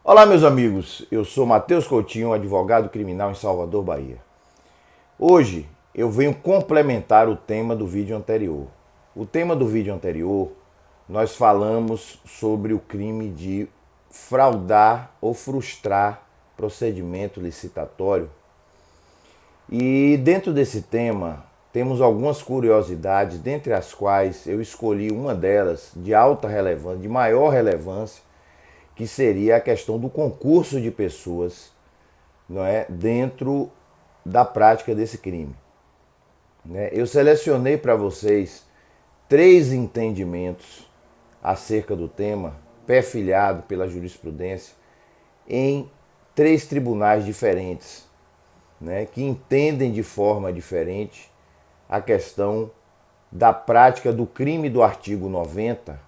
Olá, meus amigos. Eu sou Matheus Coutinho, advogado criminal em Salvador, Bahia. Hoje eu venho complementar o tema do vídeo anterior. O tema do vídeo anterior, nós falamos sobre o crime de fraudar ou frustrar procedimento licitatório. E dentro desse tema, temos algumas curiosidades, dentre as quais eu escolhi uma delas de alta relevância, de maior relevância, que seria a questão do concurso de pessoas, não é, dentro da prática desse crime. Né? Eu selecionei para vocês 3 entendimentos acerca do tema, perfilhado pela jurisprudência, em 3 tribunais diferentes, né, que entendem de forma diferente a questão da prática do crime do artigo 90,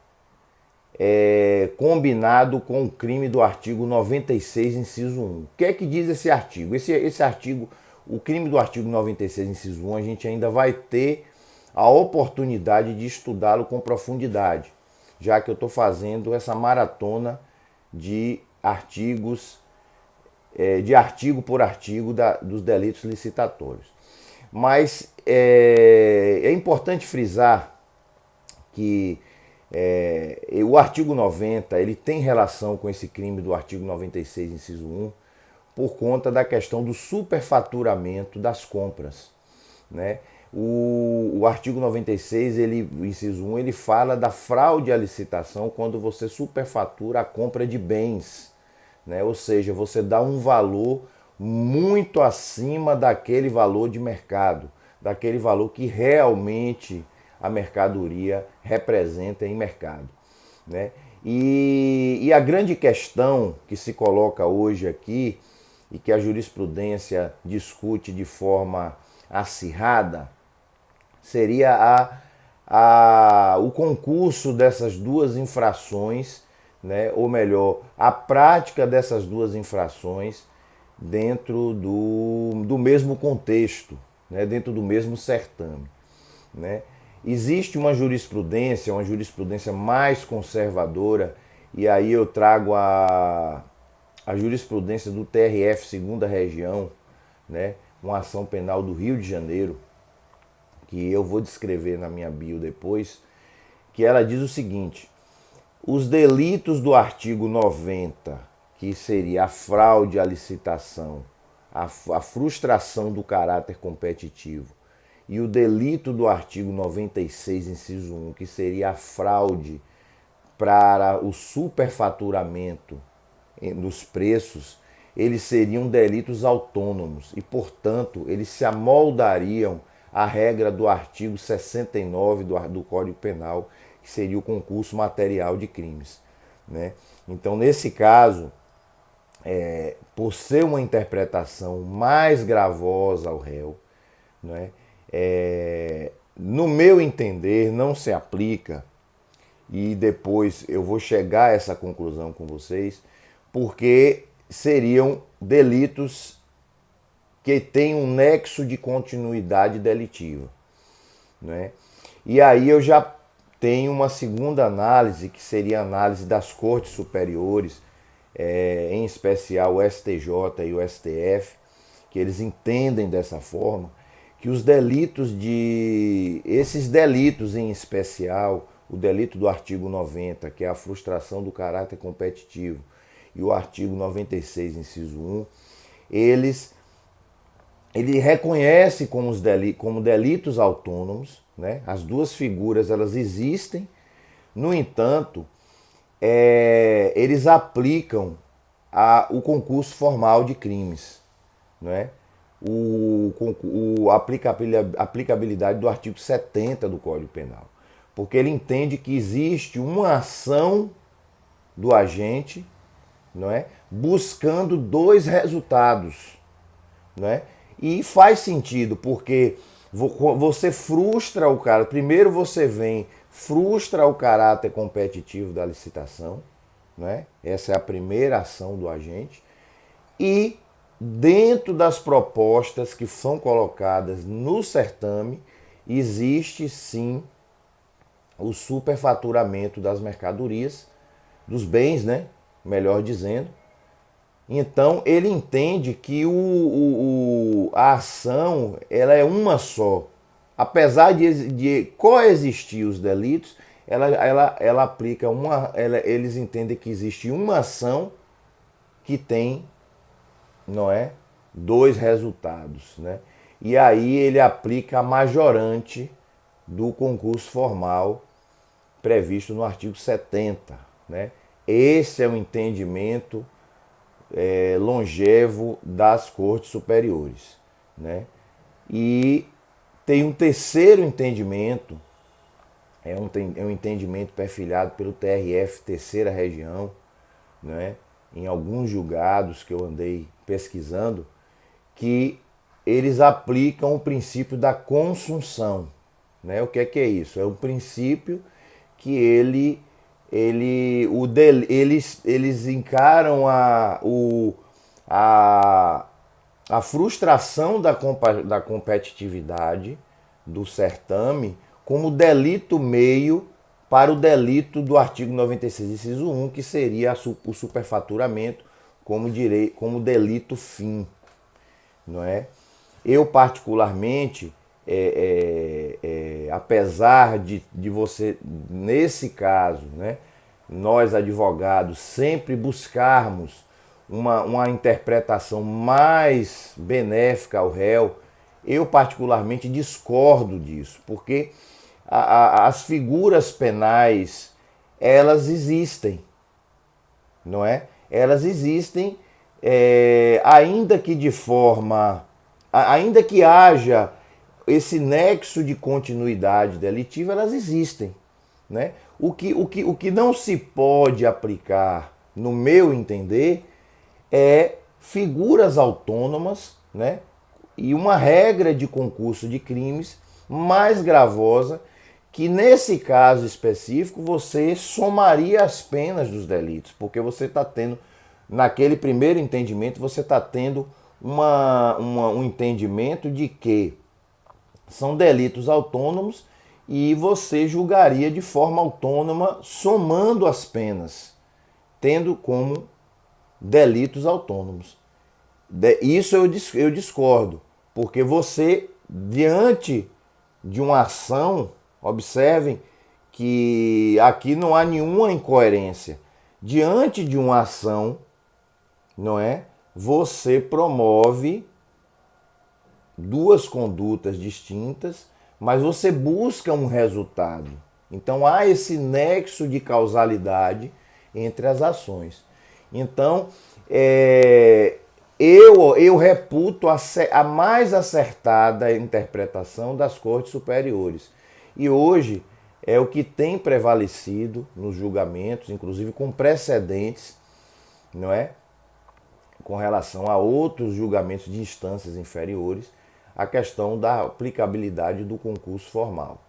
combinado com o crime do artigo 96, inciso 1. O que é que diz esse artigo? Esse artigo, o crime do artigo 96, inciso 1, a gente ainda vai ter a oportunidade de estudá-lo com profundidade, já que eu estou fazendo essa maratona de artigos, de artigo por artigo dos delitos licitatórios. Mas é importante frisar que o artigo 90 ele tem relação com esse crime do artigo 96, inciso 1, por conta da questão do superfaturamento das compras. Né? O artigo 96, inciso 1, ele fala da fraude à licitação quando você superfatura a compra de bens. Né? Ou seja, você dá um valor muito acima daquele valor de mercado, daquele valor que realmente a mercadoria representa em mercado. Né? E a grande questão que se coloca hoje aqui, e que a jurisprudência discute de forma acirrada, seria o concurso dessas duas infrações, né? Ou melhor, a prática dessas duas infrações dentro do mesmo contexto, né? Dentro do mesmo certame. Né? Existe uma jurisprudência mais conservadora, e aí eu trago a jurisprudência do TRF segunda região, né? Uma ação penal do Rio de Janeiro, que eu vou descrever na minha bio depois, que ela diz o seguinte: os delitos do artigo 90, que seria a fraude à licitação, a frustração do caráter competitivo, e o delito do artigo 96, inciso 1, que seria a fraude para o superfaturamento nos preços, eles seriam delitos autônomos e, portanto, eles se amoldariam à regra do artigo 69 do Código Penal, que seria o concurso material de crimes. Né? Então, nesse caso, por ser uma interpretação mais gravosa ao réu, né, no meu entender, não se aplica, e depois eu vou chegar a essa conclusão com vocês, porque seriam delitos que têm um nexo de continuidade delitiva. Né? E aí eu já tenho uma segunda análise, que seria a análise das cortes superiores, em especial o STJ e o STF, que eles entendem dessa forma, que esses delitos em especial, o delito do artigo 90, que é a frustração do caráter competitivo, e o artigo 96, inciso 1, ele reconhece como delitos autônomos, né? As duas figuras elas existem, no entanto, eles aplicam o concurso formal de crimes, né? A aplicabilidade do artigo 70 do Código Penal, porque ele entende que existe uma ação do agente, não é, buscando 2 resultados, não é? E faz sentido, porque você frustra o cara. Primeiro você frustra o caráter competitivo da licitação, né? Essa é a primeira ação do agente. E dentro das propostas que são colocadas no certame, existe sim o superfaturamento das mercadorias, dos bens, né? Melhor dizendo, Então ele entende que a ação ela é uma só. Apesar de coexistir os delitos, ela aplica eles entendem que existe uma ação que tem, não é, dois resultados, né? E aí ele aplica a majorante do concurso formal previsto no artigo 70, né? Esse é o entendimento longevo das cortes superiores, né? E tem um terceiro entendimento, é um entendimento perfilhado pelo TRF, terceira região, né? Em alguns julgados que eu andei pesquisando, que eles aplicam o princípio da consunção, né? O que é isso? É um princípio que eles encaram a frustração da competitividade do certame como delito meio para o delito do artigo 96, inciso 1, que seria o superfaturamento como delito fim, não é? Eu particularmente, apesar de você, nesse caso, né, nós advogados sempre buscarmos uma interpretação mais benéfica ao réu, eu particularmente discordo disso, porque as figuras penais, elas existem, não é? Elas existem, ainda que de forma, ainda que haja esse nexo de continuidade delitiva, elas existem, né? O que não se pode aplicar, no meu entender, é figuras autônomas, né? E uma regra de concurso de crimes mais gravosa, que nesse caso específico você somaria as penas dos delitos, porque você está tendo, naquele primeiro entendimento, você está tendo um entendimento de que são delitos autônomos e você julgaria de forma autônoma, somando as penas, tendo como delitos autônomos. Isso eu discordo, porque você, diante de uma ação, observem que aqui não há nenhuma incoerência. Diante de uma ação, não é? Você promove duas condutas distintas, mas você busca um resultado. Então há esse nexo de causalidade entre as ações. Então, eu reputo a mais acertada interpretação das cortes superiores. E hoje é o que tem prevalecido nos julgamentos, inclusive com precedentes, não é? Com relação a outros julgamentos de instâncias inferiores, a questão da aplicabilidade do concurso formal,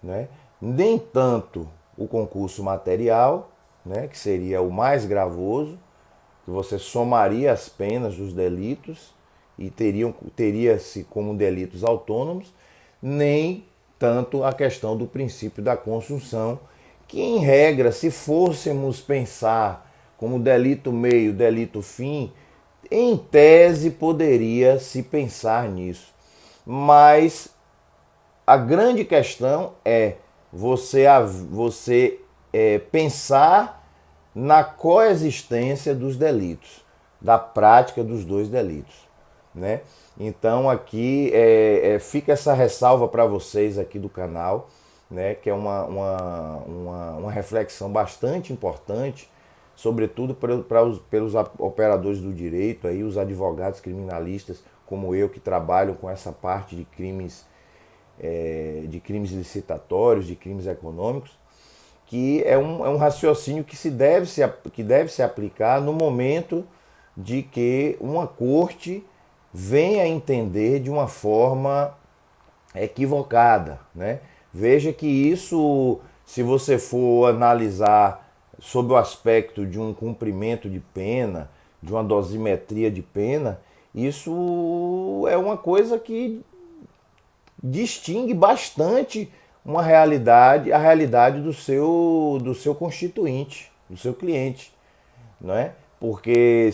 né? Nem tanto o concurso material, né, que seria o mais gravoso, que você somaria as penas dos delitos e teria-se como delitos autônomos, nem tanto a questão do princípio da consunção, que em regra, se fôssemos pensar como delito meio, delito fim, em tese poderia se pensar nisso. Mas a grande questão é você pensar na coexistência dos delitos, da prática dos dois delitos, né? Então aqui fica essa ressalva para vocês aqui do canal, né? Que é uma reflexão bastante importante, sobretudo pelos operadores do direito, aí, os advogados criminalistas como eu, que trabalham com essa parte de crimes licitatórios, de crimes econômicos, que é um raciocínio que deve se aplicar no momento de que uma corte venha a entender de uma forma equivocada, né? Veja que isso, se você for analisar sob o aspecto de um cumprimento de pena, de uma dosimetria de pena, isso é uma coisa que distingue bastante a realidade do seu constituinte, do seu cliente, não é? porque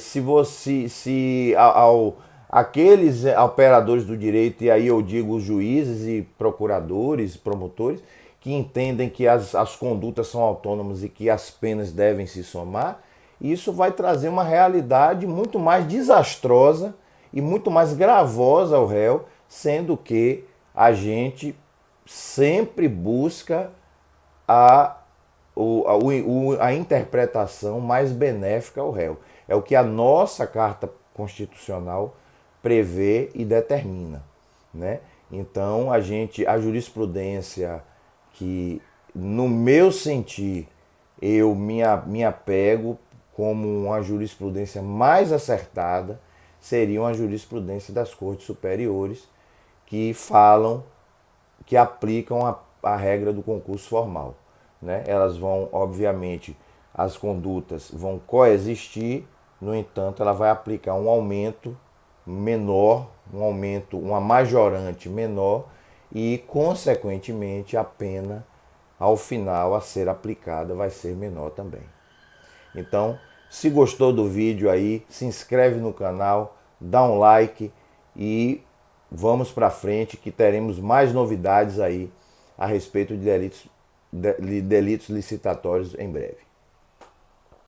aqueles operadores do direito, e aí eu digo os juízes e procuradores, promotores, que entendem que as condutas são autônomas e que as penas devem se somar, isso vai trazer uma realidade muito mais desastrosa e muito mais gravosa ao réu, sendo que a gente sempre busca a, a interpretação mais benéfica ao réu. É o que a nossa Carta Constitucional prevê e determina, né? Então a jurisprudência que, no meu sentir, eu me apego como uma jurisprudência mais acertada, seria uma jurisprudência das Cortes Superiores, que falam, que aplicam a regra do concurso formal, né? Elas vão, obviamente, as condutas vão coexistir, no entanto, ela vai aplicar um aumento menor, uma majorante menor e, consequentemente, a pena, ao final, a ser aplicada vai ser menor também. Então, se gostou do vídeo aí, se inscreve no canal, dá um like e vamos para frente que teremos mais novidades aí a respeito de delitos licitatórios em breve.